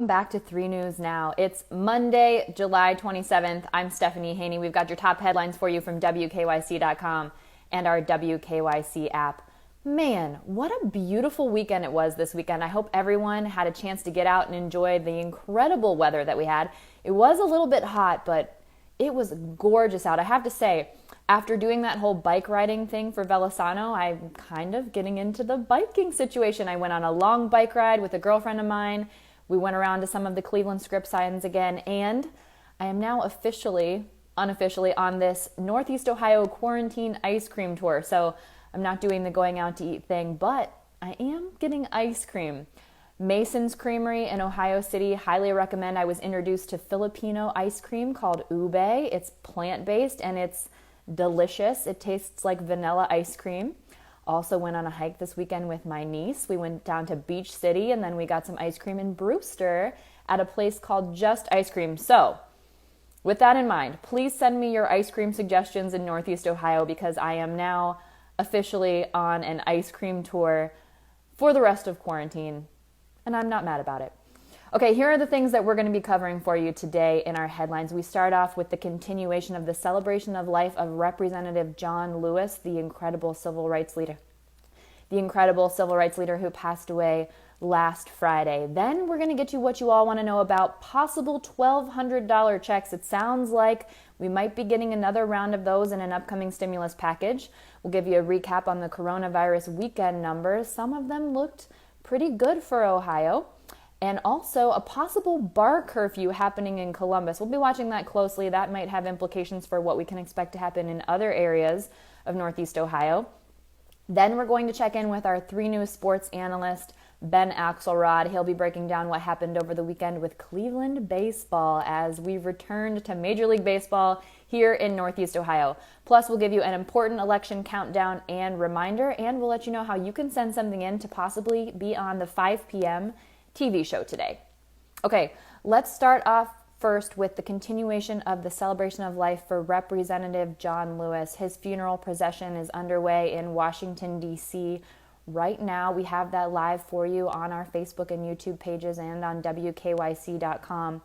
Back to 3 News Now. It's Monday, July 27th. I'm Stephanie Haney. We've got your top headlines for you from WKYC.com and our WKYC app. Man, what a beautiful weekend it was this weekend. I hope everyone had a chance to get out and enjoy the incredible weather that we had. It was a little bit hot, but it was gorgeous out. I have to say, after doing that whole bike riding thing for Velasano, I'm kind of getting into the biking situation. I went on a long bike ride with a girlfriend of mine. We went around to some of the Cleveland script signs again, and I am now unofficially on this Northeast Ohio quarantine ice cream tour. So I'm not doing the going out to eat thing, but I am getting ice cream. Mason's Creamery in Ohio City, highly recommend. I was introduced to Filipino ice cream called ube. It's plant-based and it's delicious. It tastes like vanilla ice cream. Also went on a hike this weekend with my niece. We went down to Beach City and then we got some ice cream in Brewster at a place called Just Ice Cream. So with that in mind, please send me your ice cream suggestions in Northeast Ohio because I am now officially on an ice cream tour for the rest of quarantine and I'm not mad about it. Okay, here are the things that we're going to be covering for you today in our headlines. We start off with the continuation of the celebration of life of Representative John Lewis, the incredible civil rights leader who passed away last Friday. Then we're going to get you what you all want to know about possible $1,200 checks. It sounds like we might be getting another round of those in an upcoming stimulus package. We'll give you a recap on the coronavirus weekend numbers. Some of them looked pretty good for Ohio. And also a possible bar curfew happening in Columbus. We'll be watching that closely. That might have implications for what we can expect to happen in other areas of Northeast Ohio. Then we're going to check in with our 3 News sports analyst, Ben Axelrod. He'll be breaking down what happened over the weekend with Cleveland baseball as we returned to Major League Baseball here in Northeast Ohio. Plus, we'll give you an important election countdown and reminder, and we'll let you know how you can send something in to possibly be on the 5 p.m. TV show today. Okay, let's start off first with the continuation of the celebration of life for Representative John Lewis. His funeral procession is underway in Washington, D.C. right now. We have that live for you on our Facebook and YouTube pages and on WKYC.com.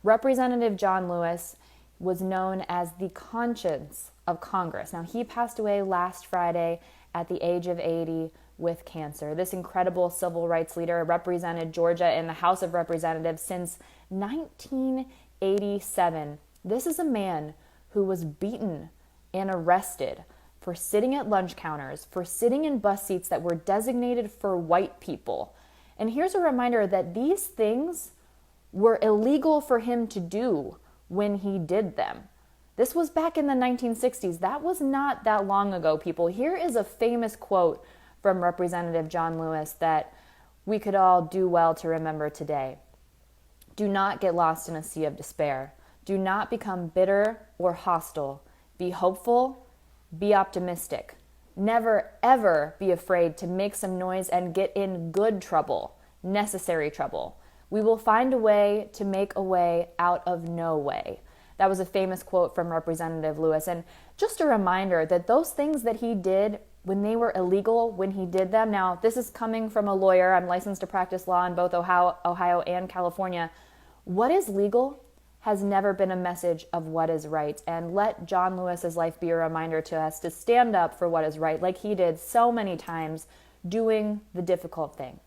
Representative John Lewis was known as the conscience of Congress. Now, he passed away last Friday at the age of 80 with cancer. This incredible civil rights leader represented Georgia in the House of Representatives since 1987. This is a man who was beaten and arrested for sitting at lunch counters, for sitting in bus seats that were designated for white people. And here's a reminder that these things were illegal for him to do when he did them. This was back in the 1960s. That was not that long ago, people. Here is a famous quote from Representative John Lewis that we could all do well to remember today. Do not get lost in a sea of despair. Do not become bitter or hostile. Be hopeful. Be optimistic. Never, ever be afraid to make some noise and get in good trouble, necessary trouble. We will find a way to make a way out of no way. That was a famous quote from Representative Lewis. And just a reminder that those things that he did when they were illegal, when he did them. Now, this is coming from a lawyer. I'm licensed to practice law in both Ohio and California. What is legal has never been a message of what is right. And let John Lewis's life be a reminder to us to stand up for what is right, like he did so many times, doing the difficult thing.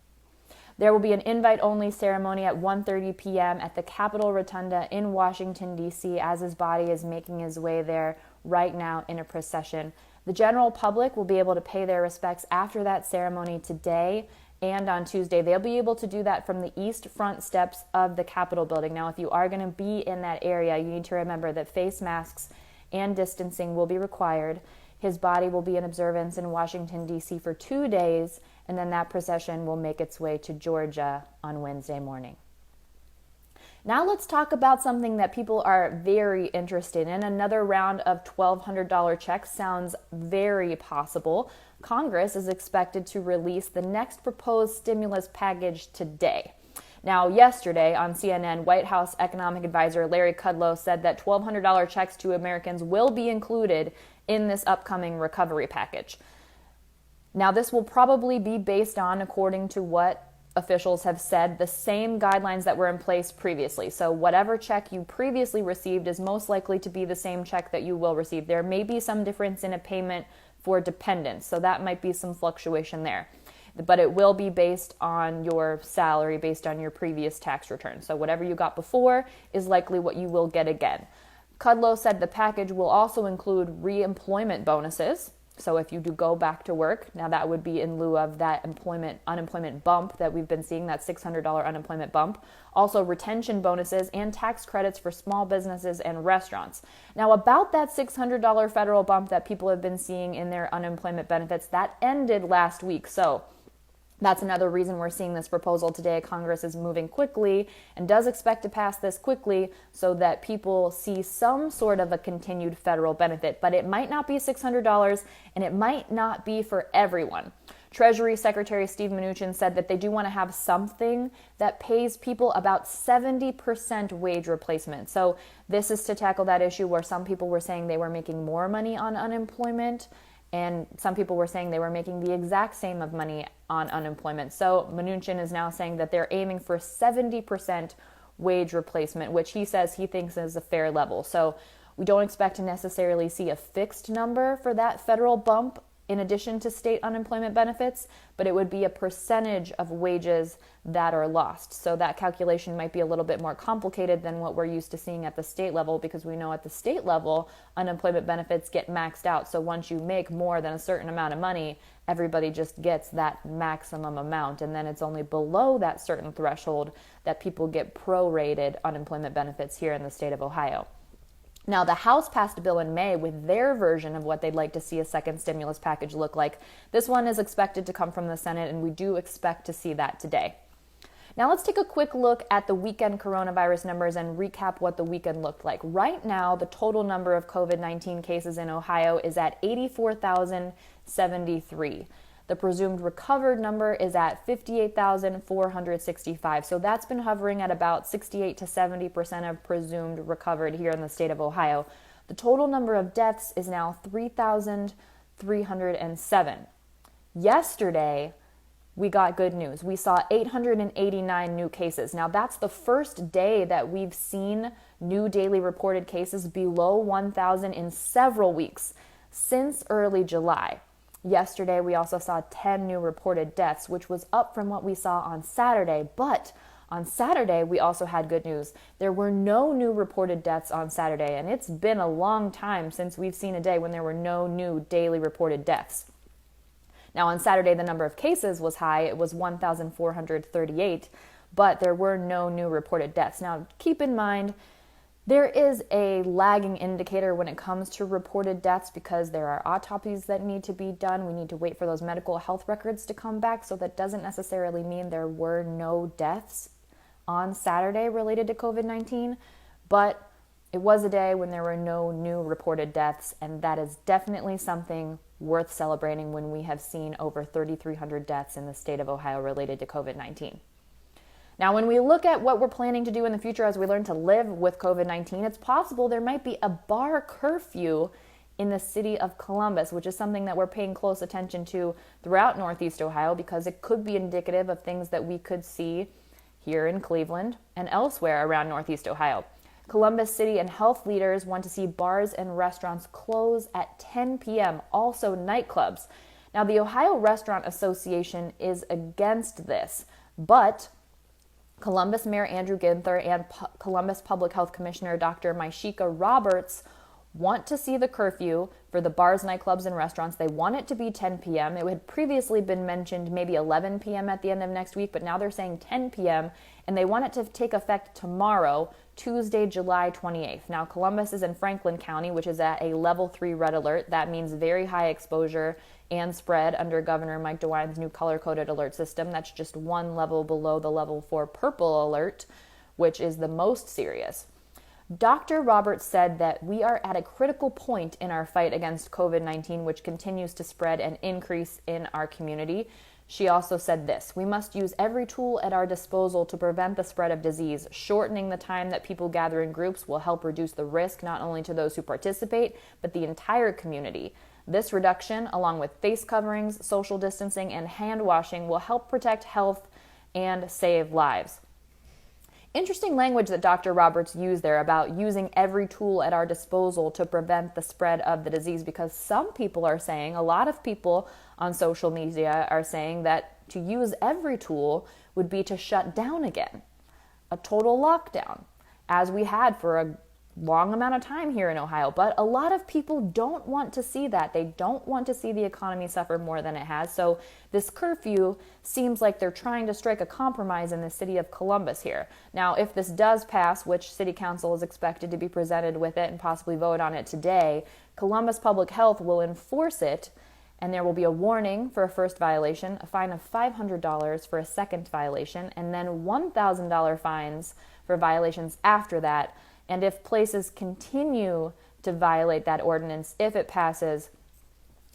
There will be an invite-only ceremony at 1:30 p.m. at the Capitol Rotunda in Washington, D.C., as his body is making his way there right now in a procession. The general public will be able to pay their respects after that ceremony today and on Tuesday. They'll be able to do that from the east front steps of the Capitol building. Now, if you are going to be in that area, you need to remember that face masks and distancing will be required. His body will be in observance in Washington, D.C. for 2 days, and then that procession will make its way to Georgia on Wednesday morning. Now let's talk about something that people are very interested in. Another round of $1,200 checks sounds very possible. Congress is expected to release the next proposed stimulus package today. Now, yesterday on CNN, White House economic advisor Larry Kudlow said that $1,200 checks to Americans will be included in this upcoming recovery package. Now, this will probably be based on, according to what officials have said the same guidelines that were in place previously. So whatever check you previously received is most likely to be the same check that you will receive. There may be some difference in a payment for dependents, so that might be some fluctuation there. But it will be based on your salary, based on your previous tax return. So whatever you got before is likely what you will get again. Kudlow said the package will also include re-employment bonuses. So if you do go back to work, now that would be in lieu of that unemployment bump that we've been seeing, that $600 unemployment bump. Also retention bonuses and tax credits for small businesses and restaurants. Now about that $600 federal bump that people have been seeing in their unemployment benefits, that ended last week. So that's another reason we're seeing this proposal today. Congress is moving quickly and does expect to pass this quickly so that people see some sort of a continued federal benefit. But it might not be $600 and it might not be for everyone. Treasury Secretary Steve Mnuchin said that they do want to have something that pays people about 70% wage replacement. So this is to tackle that issue where some people were saying they were making more money on unemployment and some people were saying they were making the exact same of money on unemployment. So Mnuchin is now saying that they're aiming for 70% wage replacement, which he says he thinks is a fair level. So we don't expect to necessarily see a fixed number for that federal bump in addition to state unemployment benefits, but it would be a percentage of wages that are lost. So that calculation might be a little bit more complicated than what we're used to seeing at the state level, because we know at the state level, unemployment benefits get maxed out. So once you make more than a certain amount of money, everybody just gets that maximum amount. And then it's only below that certain threshold that people get prorated unemployment benefits here in the state of Ohio. Now, the House passed a bill in May with their version of what they'd like to see a second stimulus package look like. This one is expected to come from the Senate, and we do expect to see that today. Now, let's take a quick look at the weekend coronavirus numbers and recap what the weekend looked like. Right now, the total number of COVID-19 cases in Ohio is at 84,073. The presumed recovered number is at 58,465. So that's been hovering at about 68 to 70% of presumed recovered here in the state of Ohio. The total number of deaths is now 3,307. Yesterday, we got good news. We saw 889 new cases. Now, that's the first day that we've seen new daily reported cases below 1,000 in several weeks since early July. Yesterday, we also saw 10 new reported deaths, which was up from what we saw on Saturday. But on Saturday, we also had good news. There were no new reported deaths on Saturday, and it's been a long time since we've seen a day when there were no new daily reported deaths. Now, on Saturday, the number of cases was high. It was 1,438, but there were no new reported deaths. Now, keep in mind, there is a lagging indicator when it comes to reported deaths because there are autopsies that need to be done. We need to wait for those medical health records to come back. So that doesn't necessarily mean there were no deaths on Saturday related to COVID-19, but it was a day when there were no new reported deaths, and that is definitely something worth celebrating when we have seen over 3,300 deaths in the state of Ohio related to COVID-19. Now, when we look at what we're planning to do in the future as we learn to live with COVID-19, it's possible there might be a bar curfew in the city of Columbus, which is something that we're paying close attention to throughout Northeast Ohio because it could be indicative of things that we could see here in Cleveland and elsewhere around Northeast Ohio. Columbus City and health leaders want to see bars and restaurants close at 10 p.m., also nightclubs. Now, the Ohio Restaurant Association is against this, but Columbus Mayor Andrew Ginther and Columbus Public Health Commissioner Dr. Myshika Roberts want to see the curfew for the bars, nightclubs, and restaurants. They want it to be 10 p.m. It had previously been mentioned maybe 11 p.m. at the end of next week, but now they're saying 10 p.m., and they want it to take effect tomorrow, Tuesday, July 28th. Now, Columbus is in Franklin County, which is at a level 3 red alert. That means very high exposure and spread under Governor Mike DeWine's new color-coded alert system. That's just one level below the level 4 purple alert, which is the most serious. Dr. Roberts said that we are at a critical point in our fight against COVID-19, which continues to spread and increase in our community. She also said this: we must use every tool at our disposal to prevent the spread of disease. Shortening the time that people gather in groups will help reduce the risk not only to those who participate, but the entire community. This reduction, along with face coverings, social distancing, and hand washing, will help protect health and save lives. Interesting language that Dr. Roberts used there about using every tool at our disposal to prevent the spread of the disease, because some people are saying, a lot of people on social media are saying that to use every tool would be to shut down again, a total lockdown, as we had for a long amount of time here in Ohio. But a lot of people don't want to see that. They don't want to see the economy suffer more than it has. So this curfew seems like they're trying to strike a compromise in the city of Columbus here. Now, if this does pass, which city council is expected to be presented with it and possibly vote on it today, Columbus Public Health will enforce it, and there will be a warning for a first violation, a fine of $500 for a second violation, and then $1,000 fines for violations after that. And if places continue to violate that ordinance, if it passes,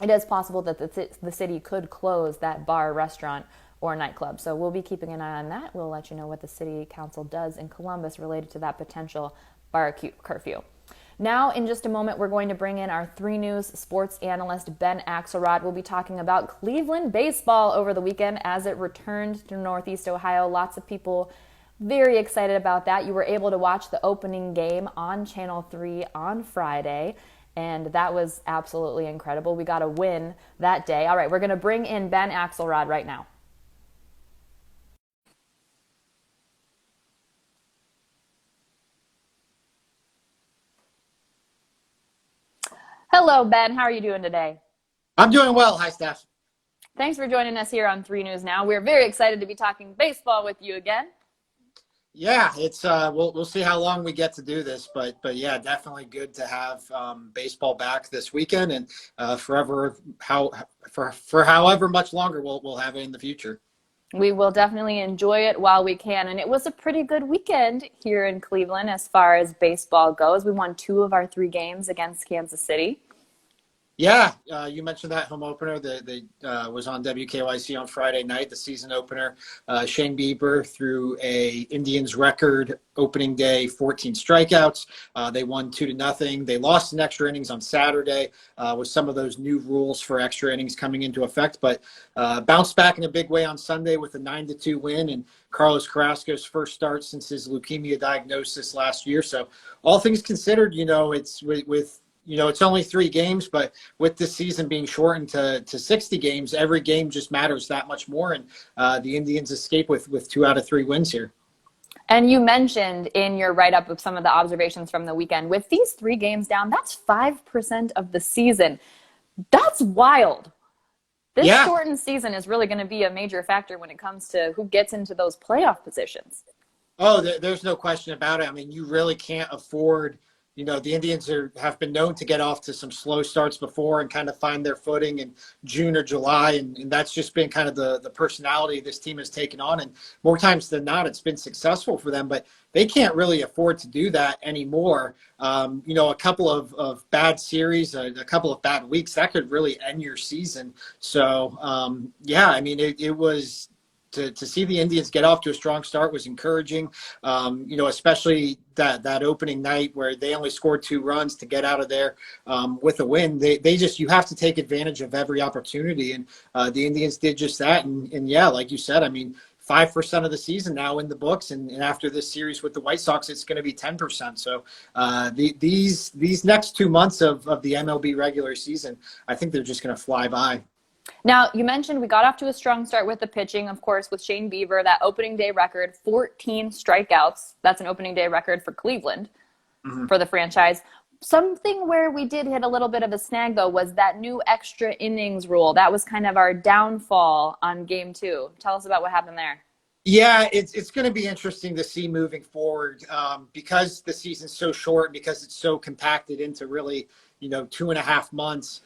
it is possible that the city could close that bar, restaurant, or nightclub. So we'll be keeping an eye on that. We'll let you know what the city council does in Columbus related to that potential bar curfew. Now, in just a moment, we're going to bring in our 3 News sports analyst, Ben Axelrod. We'll be talking about Cleveland baseball over the weekend as it returned to Northeast Ohio. Lots of people very excited about that. You were able to watch the opening game on Channel 3 on Friday, and that was absolutely incredible. We got a win that day. All right, we're going to bring in Ben Axelrod right now. Hello, Ben. How are you doing today? I'm doing well. Hi, Steph. Thanks for joining us here on 3 News Now. We're very excited to be talking baseball with you again. Yeah, it's we'll see how long we get to do this, but yeah, definitely good to have baseball back this weekend, and for however much longer we'll have it in the future. We will definitely enjoy it while we can. And it was a pretty good weekend here in Cleveland as far as baseball goes. We won 2 of our 3 games against Kansas City. Yeah, you mentioned that home opener that was on WKYC on Friday night, the season opener. Shane Bieber threw a Indians record opening day, 14 strikeouts. They won 2-0. They lost in extra innings on Saturday with some of those new rules for extra innings coming into effect, but bounced back in a big way on Sunday with a 9-2 win, and Carlos Carrasco's first start since his leukemia diagnosis last year. So all things considered, it's with it's only 3 games, but with this season being shortened to 60 games, every game just matters that much more. And the Indians escape with 2 out of 3 wins here. And you mentioned in your write-up of some of the observations from the weekend, with these 3 games down, that's 5% of the season. That's wild. This shortened season is really going to be a major factor when it comes to who gets into those playoff positions. Oh, there's no question about it. I mean, you really can't afford – the Indians have been known to get off to some slow starts before and kind of find their footing in June or July. And that's just been kind of the personality this team has taken on. And more times than not, it's been successful for them. But they can't really afford to do that anymore. A couple of bad series, a couple of bad weeks, that could really end your season. So, it was – To see the Indians get off to a strong start was encouraging, especially that opening night where they only scored 2 runs to get out of there with a win. You have to take advantage of every opportunity, and the Indians did just that. And yeah, like you said, 5% of the season now in the books, and after this series with the White Sox, it's going to be 10%. So these next 2 months of the MLB regular season, I think they're just going to fly by. Now, you mentioned we got off to a strong start with the pitching, of course, with Shane Bieber, that opening day record, 14 strikeouts. That's an opening day record for Cleveland, for the franchise. Something where we did hit a little bit of a snag, though, was that new extra innings rule. That was kind of our downfall on game 2. Tell us about what happened there. Yeah, it's going to be interesting to see moving forward because the season's so short, because it's so compacted into really, 2.5 months.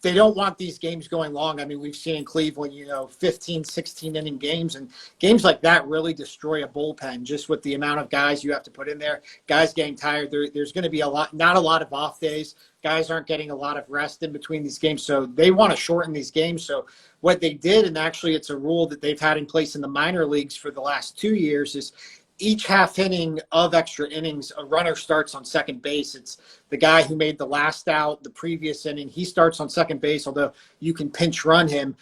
They don't want these games going long. We've seen in Cleveland, 15, 16 inning games, and games like that really destroy a bullpen just with the amount of guys you have to put in there. Guys getting tired. There's going to be not a lot of off days. Guys aren't getting a lot of rest in between these games. So they want to shorten these games. So what they did, and actually it's a rule that they've had in place in the minor leagues for the last 2 years, is each half inning of extra innings, a runner starts on second base. It's the guy who made the last out the previous inning. He starts on second base, although you can pinch run him.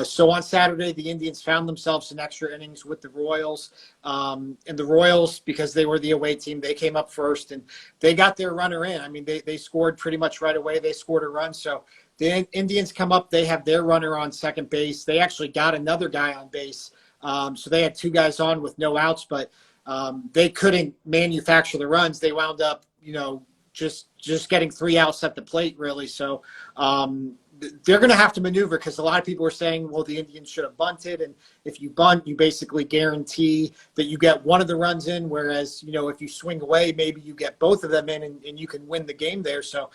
So on Saturday, the Indians found themselves in extra innings with the Royals. And the Royals, because they were the away team, they came up first and they got their runner in. I mean, they scored pretty much right away. They scored a run. So the Indians come up, they have their runner on second base. They actually got another guy on base. So they had two guys on with no outs, but they couldn't manufacture the runs. They wound up, just getting 3 outs at the plate, really. So they're going to have to maneuver, because a lot of people are saying, well, the Indians should have bunted. And if you bunt, you basically guarantee that you get one of the runs in. Whereas, if you swing away, maybe you get both of them in and you can win the game there. So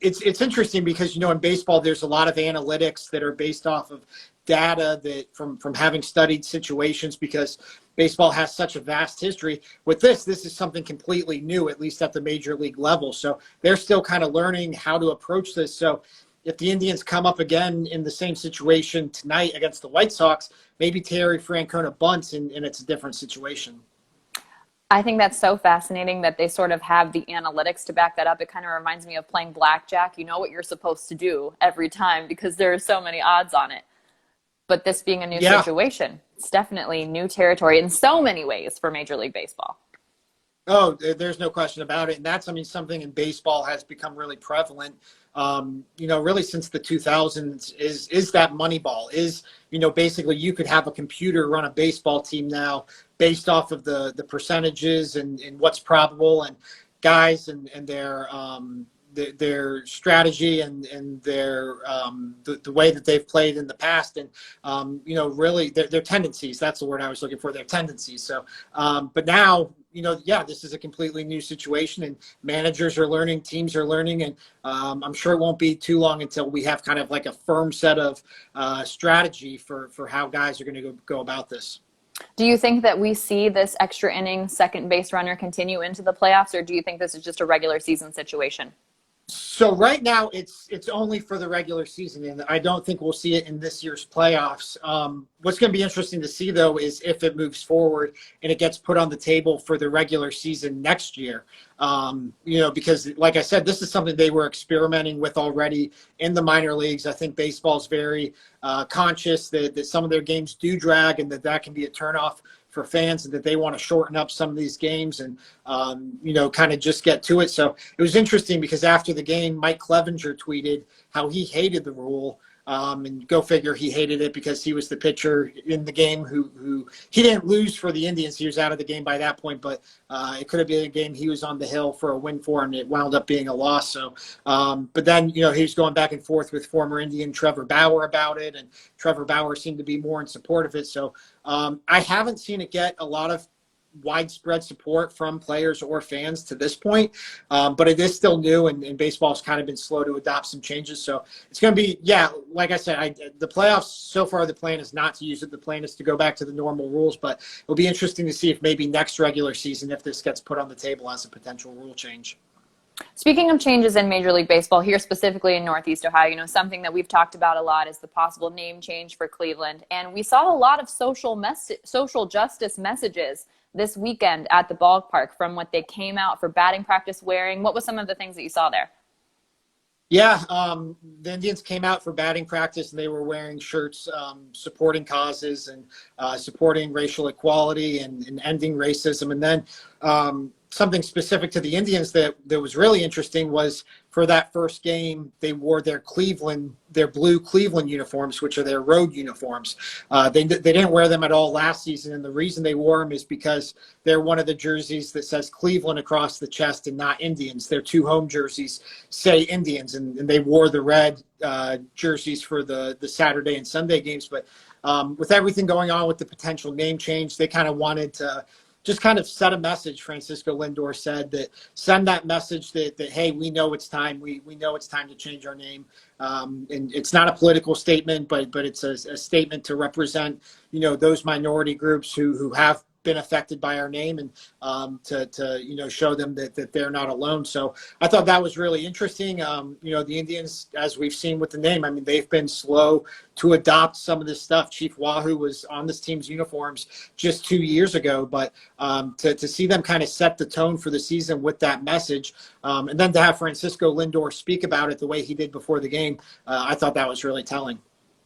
it's interesting because, in baseball, there's a lot of analytics that are based off of data that from having studied situations, because baseball has such a vast history. With this is something completely new, at least at the major league level. So they're still kind of learning how to approach this. So if the Indians come up again in the same situation tonight against the White Sox, maybe Terry Francona bunts and it's a different situation. I think that's so fascinating that they sort of have the analytics to back that up. It kind of reminds me of playing blackjack. You know what you're supposed to do every time because there are so many odds on it. But this being a new situation, it's definitely new territory in so many ways for Major League Baseball. Oh, there's no question about it. And that's, something in baseball has become really prevalent, really since the 2000s is that Moneyball is, basically you could have a computer run a baseball team now based off of the percentages and what's probable, and guys and their strategy and their the way that they've played in the past, and really their tendencies. That's the word I was looking for, their tendencies. So but now this is a completely new situation, and managers are learning, teams are learning, and I'm sure it won't be too long until we have kind of like a firm set of strategy for how guys are going to go about this. Do you think that we see this extra inning second base runner continue into the playoffs, or do you think this is just a regular season situation? So right now it's only for the regular season, and I don't think we'll see it in this year's playoffs. What's going to be interesting to see, though, is if it moves forward and it gets put on the table for the regular season next year. Because like I said, this is something they were experimenting with already in the minor leagues. I think baseball's very conscious that some of their games do drag, and that can be a turnoff for fans, and that they want to shorten up some of these games and, kind of just get to it. So it was interesting because after the game, Mike Clevenger tweeted how he hated the rule. And go figure, he hated it because he was the pitcher in the game who he didn't lose for the Indians. He was out of the game by that point, but it could have been a game he was on the hill for a win for, and it wound up being a loss. So, but then, he was going back and forth with former Indian Trevor Bauer about it, and Trevor Bauer seemed to be more in support of it. So I haven't seen it get a lot of widespread support from players or fans to this point, but it is still new, and baseball's kind of been slow to adopt some changes. So it's going to be, like I said, the playoffs, so far the plan is not to use it. The plan is to go back to the normal rules, but it'll be interesting to see if maybe next regular season, if this gets put on the table as a potential rule change. Speaking of changes in Major League Baseball, here specifically in Northeast Ohio, something that we've talked about a lot is the possible name change for Cleveland. And we saw a lot of social justice messages this weekend at the ballpark from what they came out for batting practice wearing. What was some of the things that you saw there? Yeah, the Indians came out for batting practice, and they were wearing shirts supporting causes and supporting racial equality and ending racism. And then something specific to the Indians that was really interesting was for that first game, they wore their blue Cleveland uniforms, which are their road uniforms. They didn't wear them at all last season, and the reason they wore them is because they're one of the jerseys that says Cleveland across the chest and not Indians. Their two home jerseys say Indians, and they wore the red jerseys for the Saturday and Sunday games. But with everything going on with the potential name change, they kind of wanted to just kind of set a message. Francisco Lindor said that send that message that hey, we know it's time. We know it's time to change our name. And it's not a political statement, but it's a statement to represent, those minority groups who have been affected by our name, and to show them that they're not alone. So I thought that was really interesting. The Indians, as we've seen with the name, I mean, they've been slow to adopt some of this stuff. Chief Wahoo was on this team's uniforms just 2 years ago, but to see them kind of set the tone for the season with that message, and then to have Francisco Lindor speak about it the way he did before the game, I thought that was really telling.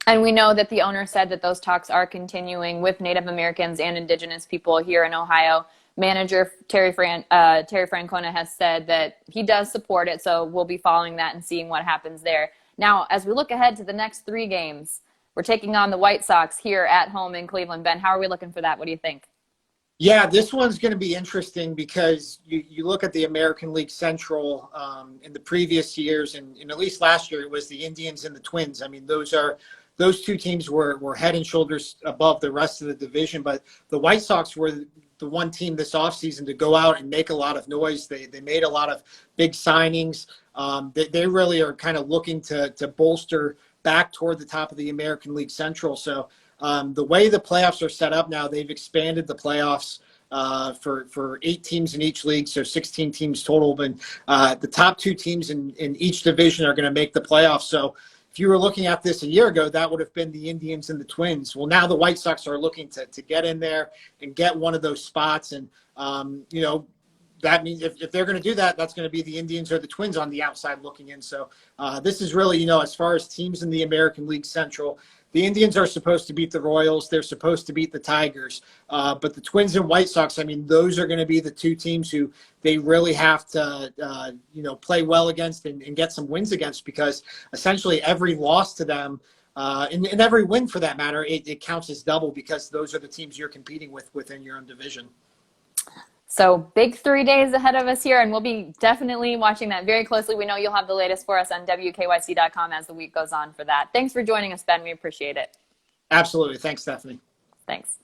And we know that the owner said that those talks are continuing with Native Americans and Indigenous people here in Ohio. Manager Terry Francona has said that he does support it, so we'll be following that and seeing what happens there. Now, as we look ahead to the next 3 games, we're taking on the White Sox here at home in Cleveland. Ben, how are we looking for that? What do you think? Yeah, this one's going to be interesting because you look at the American League Central in the previous years, and at least last year it was the Indians and the Twins. I mean, those 2 teams were head and shoulders above the rest of the division, but the White Sox were the one team this offseason to go out and make a lot of noise. They made a lot of big signings. They really are kind of looking to bolster back toward the top of the American League Central. So the way the playoffs are set up now, they've expanded the playoffs for 8 teams in each league, so 16 teams total. But the top 2 teams in each division are going to make the playoffs. So if you were looking at this a year ago, that would have been the Indians and the Twins. Well, now the White Sox are looking to get in there and get one of those spots. And, that means if they're going to do that, that's going to be the Indians or the Twins on the outside looking in. So this is really, as far as teams in the American League Central, the Indians are supposed to beat the Royals. They're supposed to beat the Tigers. But the Twins and White Sox, I mean, those are going to be the 2 teams who they really have to, play well against and get some wins against, because essentially every loss to them and every win for that matter, it counts as double, because those are the teams you're competing with within your own division. So big 3 days ahead of us here, and we'll be definitely watching that very closely. We know you'll have the latest for us on WKYC.com as the week goes on for that. Thanks for joining us, Ben. We appreciate it. Absolutely. Thanks, Stephanie. Thanks.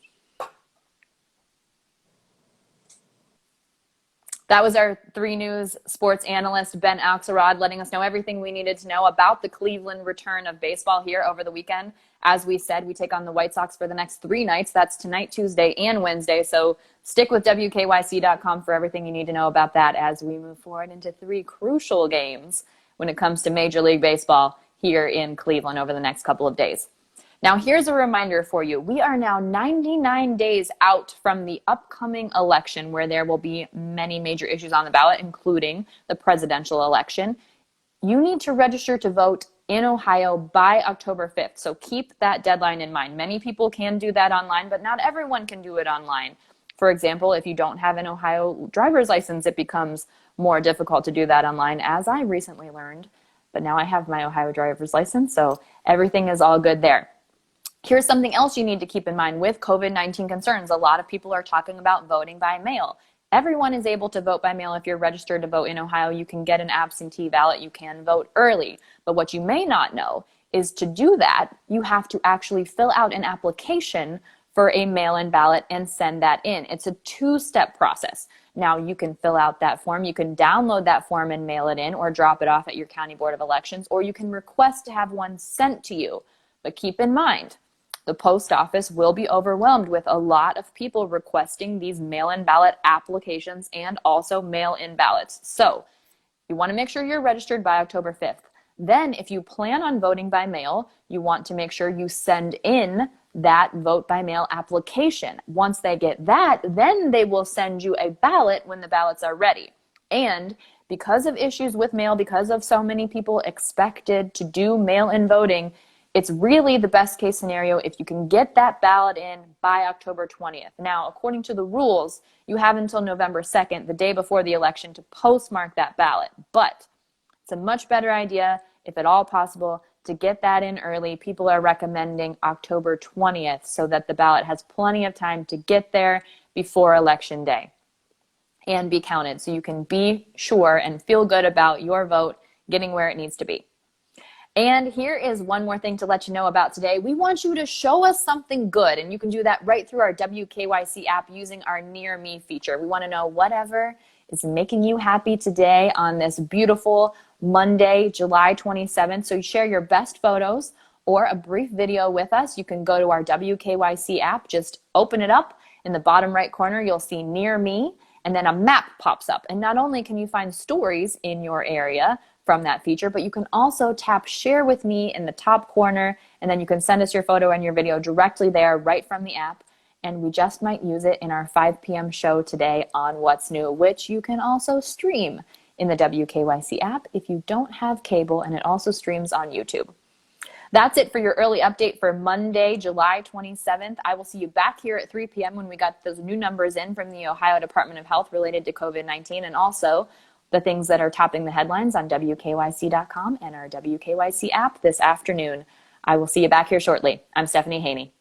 That was our 3 News sports analyst, Ben Axelrod, letting us know everything we needed to know about the Cleveland return of baseball here over the weekend. As we said, we take on the White Sox for the next 3 nights. That's tonight, Tuesday, and Wednesday. So stick with WKYC.com for everything you need to know about that as we move forward into 3 crucial games when it comes to Major League Baseball here in Cleveland over the next couple of days. Now, here's a reminder for you. We are now 99 days out from the upcoming election, where there will be many major issues on the ballot, including the presidential election. You need to register to vote in Ohio by October 5th. So keep that deadline in mind. Many people can do that online, but not everyone can do it online. For example, if you don't have an Ohio driver's license, it becomes more difficult to do that online, as I recently learned. But now I have my Ohio driver's license, so everything is all good there. Here's something else you need to keep in mind with COVID-19 concerns. A lot of people are talking about voting by mail. Everyone is able to vote by mail if you're registered to vote in Ohio. You can get an absentee ballot. You can vote early. But what you may not know is, to do that, you have to actually fill out an application for a mail-in ballot and send that in. It's a 2-step process. Now, you can fill out that form. You can download that form and mail it in, or drop it off at your county board of elections, or you can request to have one sent to you. But keep in mind, the post office will be overwhelmed with a lot of people requesting these mail-in ballot applications and also mail-in ballots. So you want to make sure you're registered by October 5th. Then, if you plan on voting by mail, you want to make sure you send in that vote by mail application. Once they get that, then they will send you a ballot when the ballots are ready. And because of issues with mail, because of so many people expected to do mail-in voting, it's really the best case scenario if you can get that ballot in by October 20th. Now, according to the rules, you have until November 2nd, the day before the election, to postmark that ballot. But it's a much better idea, if at all possible, to get that in early. People are recommending October 20th so that the ballot has plenty of time to get there before Election Day and be counted, so you can be sure and feel good about your vote getting where it needs to be. And here is one more thing to let you know about today. We want you to show us something good, and you can do that right through our WKYC app using our Near Me feature. We want to know whatever is making you happy today on this beautiful Monday, July 27th. So you share your best photos or a brief video with us. You can go to our WKYC app, just open it up, In the bottom right corner, you'll see Near Me, and then a map pops up. And not only can you find stories in your area from that feature, but you can also tap Share with Me in the top corner, and then you can send us your photo and your video directly there, right from the app. And we just might use it in our 5 p.m. show today on What's New, which you can also stream in the WKYC app if you don't have cable, and it also streams on YouTube. That's it for your early update for Monday, July 27th. I will see you back here at 3 p.m. when we got those new numbers in from the Ohio Department of Health related to COVID-19, and also the things that are topping the headlines on WKYC.com and our WKYC app this afternoon. I will see you back here shortly. I'm Stephanie Haney.